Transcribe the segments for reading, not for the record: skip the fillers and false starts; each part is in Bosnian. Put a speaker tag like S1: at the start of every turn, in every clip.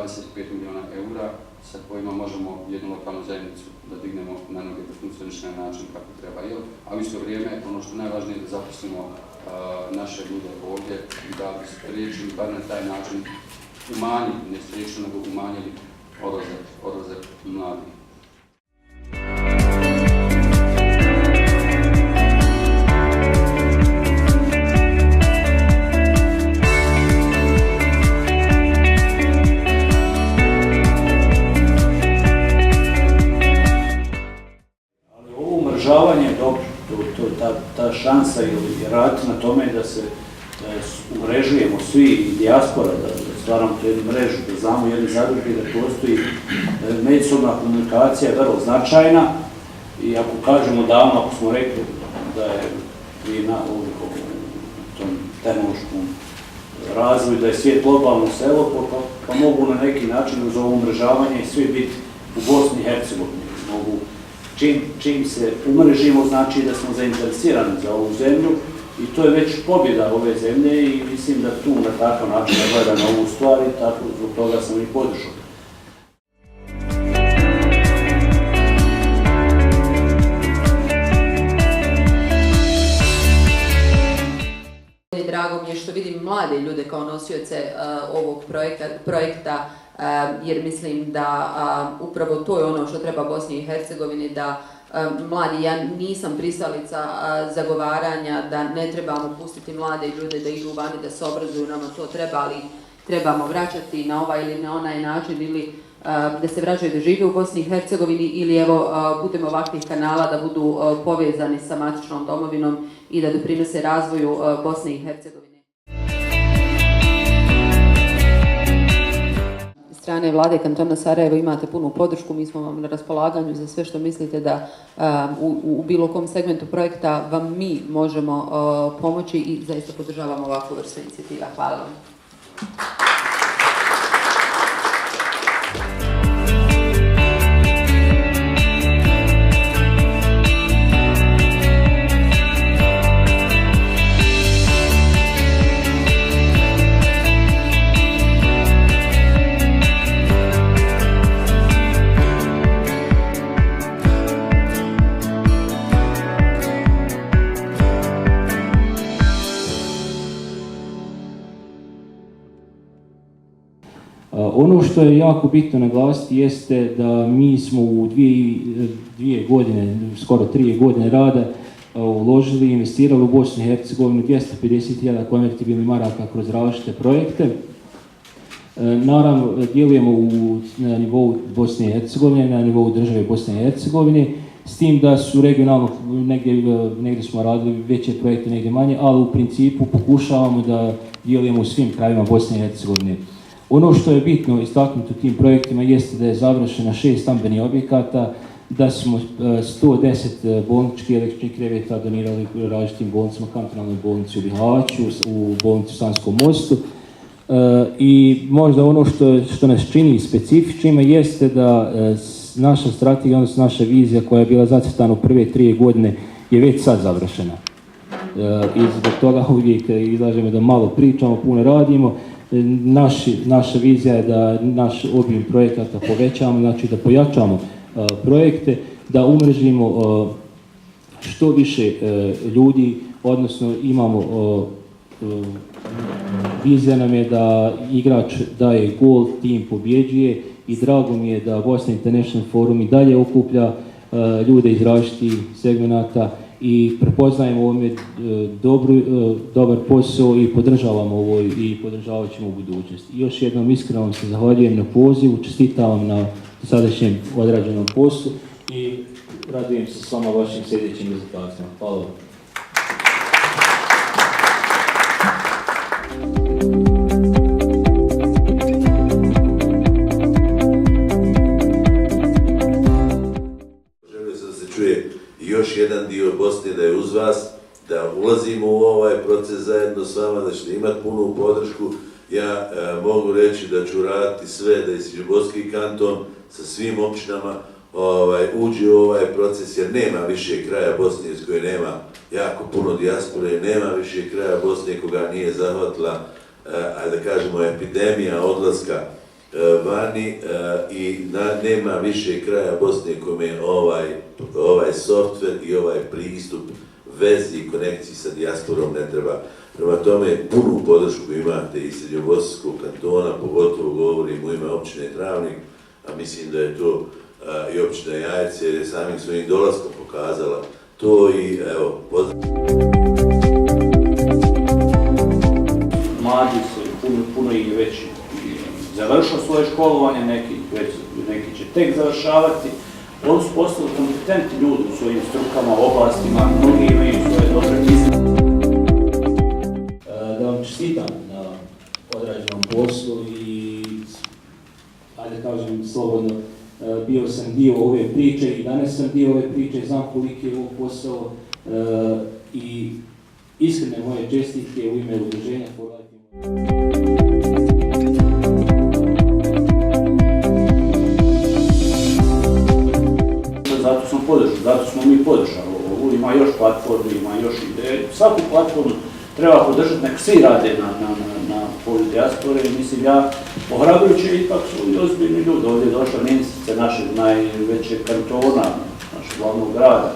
S1: 25 milijuna eura sa kojima možemo jednu lokalnu zajednicu da dignemo na noge da funkcioniše na način kako treba. A u isto vrijeme ono što je najvažnije je da zaposlimo naše ljude ovdje i da spriječili bar na taj način umanjili, ne spriječili nego umanjili odlazak mladih.
S2: Umrežavanje je dobro, ta šansa ili raditi na tome da se umrežujemo svi i dijaspora, da stvaramo tu jednu mrežu, da znamo jedni za drugi, da postoji međusobna komunikacija je vrlo značajna i ako kažemo davno, ako smo rekli da je prije u tom tehnološkom razvoju, da je svijet globalno selo, pa mogu na neki način uz ovo umrežavanje svi biti u Bosni i Hercegovini. Čim se umrežimo, znači da smo zainteresirani za ovu zemlju i to je već pobjeda ove zemlje i mislim da tu na takav način gleda na ovu stvar i tako zbog toga sam i podržao.
S3: Drago mi je što vidim mlade ljude kao nosioce ovog projekta jer mislim da upravo to je ono što treba Bosni i Hercegovini, da mladi, ja nisam pristalica zagovaranja da ne trebamo pustiti mlade ljude da idu vani, da se obrazuju, nama to treba, ali trebamo vraćati na ovaj ili na onaj način ili da se vraćaju da žive u Bosni i Hercegovini ili evo putem ovakvih kanala da budu povezani sa matičnom domovinom i da doprinose razvoju Bosne i Hercegovine. Strane vlade kantona Sarajevo imate punu podršku, mi smo vam na raspolaganju za sve što mislite da u bilo kom segmentu projekta vam mi možemo pomoći i zaista podržavamo ovakvu vrstu inicijativa. Hvala vam.
S4: Ono što je jako bitno naglasiti jeste da mi smo u dvije godine, skoro 3 godine rada uložili i investirali u Bosnu i Hercegovinu 250.000 konvertibilnih maraka kroz različite projekte. Naravno, djelujemo na nivou Bosne i Hercegovine, na nivou države Bosne i Hercegovine, s tim da su regionalno, negdje smo radili veće projekte, negdje manje, ali u principu pokušavamo da djelujemo u svim krajevima Bosne i Hercegovine. Ono što je bitno istaknuti u tim projektima jeste da je završeno 6 stambenih objekata, da smo 110 bolničkih električnih kreveta donirali različitim bolnicama, kantonalnoj bolnici u Bihaću, u bolnici u Sanskom mostu. I možda ono što nas čini specifičnima jeste da naša strategija, odnosno naša vizija koja je bila zacrtana u prve 3 godine je već sad završena. I zbog toga uvijek izlažemo da malo pričamo, puno radimo. Naša vizija je da naš obim projekata povećamo, znači da pojačamo projekte, da umrežimo što više ljudi, odnosno imamo vizija nam je da igrač daje gol, tim pobjeđuje i drago mi je da Bosna International Forum i dalje okuplja ljude iz različitih segmenata i prepoznajemo ovome dobar posao i podržavamo ovo i podržavat ćemo u budućnosti. Još jednom iskreno vam se zahvaljujem na pozivu, čestitam vam na sadašnjem odrađenom poslu i radujem se s vama vašim sljedećim rezultatima. Hvala vam.
S5: Još jedan dio Bosne da je uz vas, da ulazimo u ovaj proces zajedno s vama, da ćete imati punu podršku. Ja mogu reći da ću raditi sve da Siđibojski kanton sa svim općinama uđe u ovaj proces, jer nema više kraja Bosne iz koje nema jako puno dijaspore, nema više kraja Bosne koga nije zahvatila, da kažemo, epidemija odlaska vani i nema više kraja Bosne kome je ovaj softver i ovaj pristup vezi i konekciji sa dijasporom ne treba. Prema tome, punu podršku imate i Srednjobosanskog kantona, pogotovo govorim u ime općine Travnik, a mislim da je to i općina Jajce, jer je samim svojim dolaskom pokazala to i evo,
S2: Mladi su puno i već završili svoje školovanje, neki će tek završavati. Oni su postali kompetentni ljudi u svojim strukama, oblastima, mnogi imaju svoje dobre izglede.
S4: Da vam čestitam na odrađenom poslu i, ajde kažem slobodno, bio sam dio ove priče i danas sam dio ove priče, znam koliki je ovo posao i iskrene moje čestitke u ime udruženja For Life.
S2: Zato smo podržali, zato smo mi podržali ovo, ima još platformi, ima još ideje. Svaku platformu treba podržati, nek svi rade na polju dijaspore i mislim ja ohrabrujući ipak su i ozbiljni ljudi. Ovdje je došla ministrica našeg najvećeg kantona, našeg glavnog grada.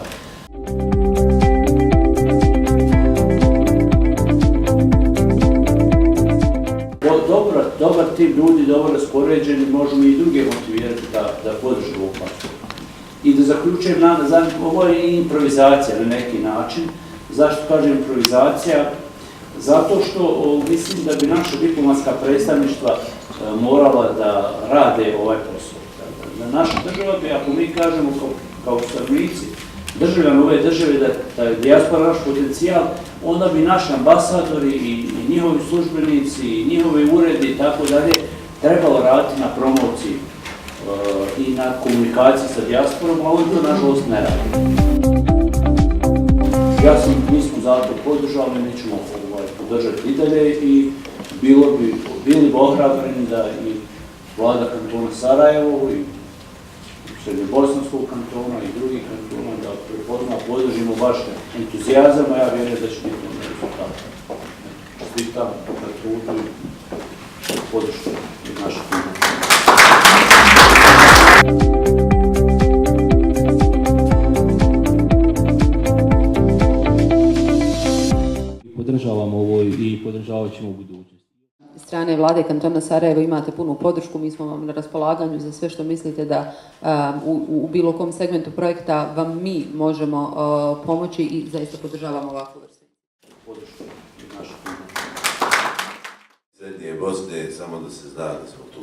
S2: Dobar tim ljudi, dobro raspoređeni, možemo i druge motivirati da podrže ovu platformu. I da zaključujem, ovo je improvizacija na neki način. Zašto kažem improvizacija? Zato što mislim da bi naša diplomatska predstavništva morala da rade ovaj posao. Naša država bi, ako mi kažemo kao stanovnici, državljani ove države da je dijaspora naš potencijal, onda bi naši ambasadori i njihovi službenici i njihovi uredi i tako dalje trebalo raditi na promociji i na komunikaciji sa dijasporom, a ovdje to nažalost ne radi. Mi smo zato podržali, mi ćemo podržati i dalje i bili bi ohrabreni da i vlada kantona Sarajevo i Srednjobosanskog kantona i drugih kantona da prepozna, podržimo vaš entuzijazam, a ja vjerujem da će biti rezultat. Čestitam na trudu i podršku iz našeg tima.
S4: Podržavamo ovo i podržavat ćemo u budućnosti.
S3: Strane vlade kantona Sarajevo imate punu podršku, mi smo vam na raspolaganju za sve što mislite da u bilo kom segmentu projekta vam mi možemo pomoći i zaista podržavamo ovakvu vrstu.
S2: Podršku iz našeg tima.
S5: Srednje Bosne, samo da se zna da smo tu.